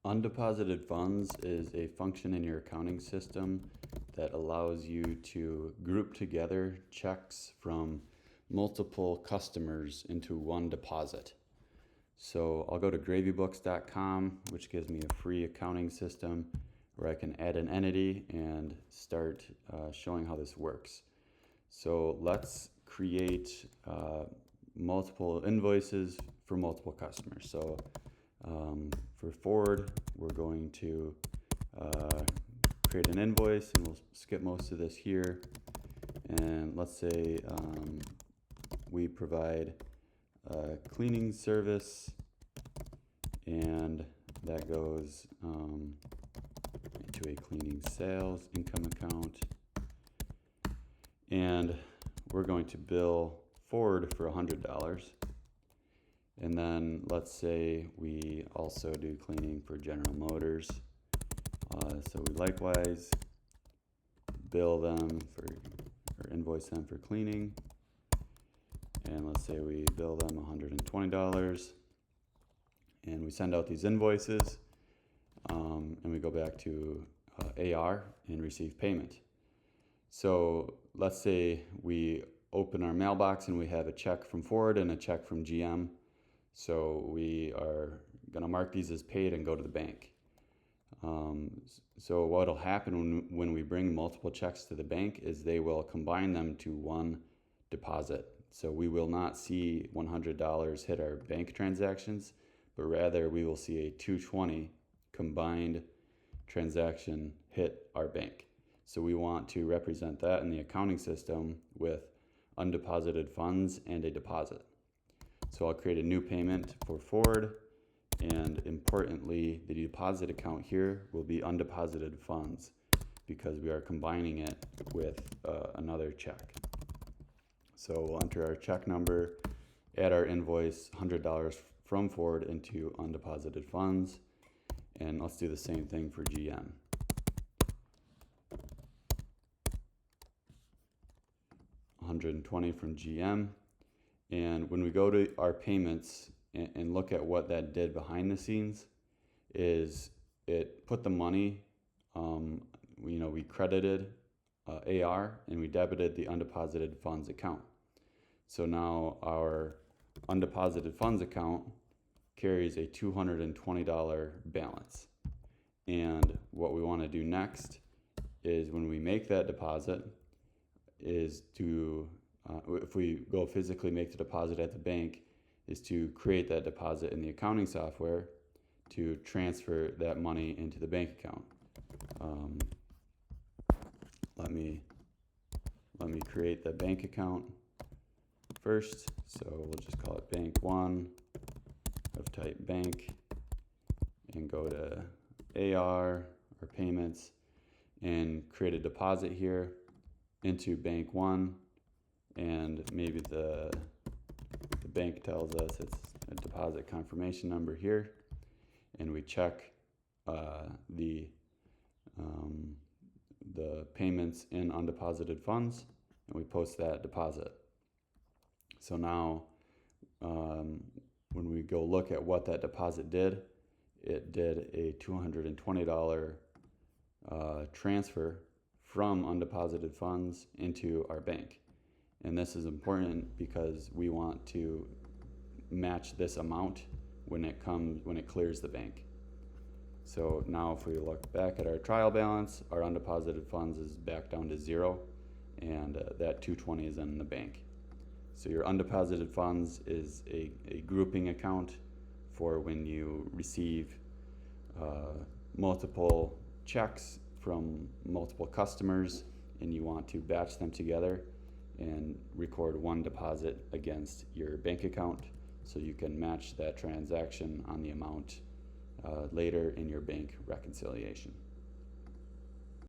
Undeposited funds is a function in your accounting system that allows you to group together checks from multiple customers into one deposit. So I'll go to gravybooks.com, which gives me a free accounting system where I can add an entity and start showing how this works. So let's create multiple invoices for multiple customers. So for Ford, we're going to create an invoice, and we'll skip most of this here. And let's say we provide a cleaning service, and that goes into a cleaning sales income account. And we're going to bill Ford for $100. And then let's say we also do cleaning for General Motors. So we likewise bill them for, or invoice them for cleaning. And let's say we bill them $120. And we send out these invoices. And we go back to AR and receive payment. So let's say we open our mailbox and we have a check from Ford and a check from GM. So we are going to mark these as paid and go to the bank. So what will happen when we bring multiple checks to the bank is they will combine them to one deposit. So we will not see $100 hit our bank transactions, but rather we will see a $220 combined transaction hit our bank. So we want to represent that in the accounting system with undeposited funds and a deposit. So I'll create a new payment for Ford, and importantly, the deposit account here will be undeposited funds because we are combining it with another check. So we'll enter our check number, add our invoice, $100 from Ford into undeposited funds, and let's do the same thing for GM. $120 from GM. And when we go to our payments and look at what that did behind the scenes, is it put the money, we credited AR and we debited the undeposited funds account. So now our undeposited funds account carries a $220 balance. And what we want to do next is when we make that deposit is to if we go physically make the deposit at the bank, is to create that deposit in the accounting software to transfer that money into the bank account. Let me create the bank account first. So we'll just call it bank one of type bank, and go to AR or payments and create a deposit here into bank one. And maybe the bank tells us it's a deposit confirmation number here, and we check the payments in undeposited funds, and we post that deposit. So now when we go look at what that deposit did, it did a $220 transfer from undeposited funds into our bank. And this is important because we want to match this amount when it clears the bank. So now if we look back at our trial balance, our undeposited funds is back down to zero, and that $220 is in the bank. So your undeposited funds is a grouping account for when you receive multiple checks from multiple customers and you want to batch them together and record one deposit against your bank account so you can match that transaction on the amount later in your bank reconciliation.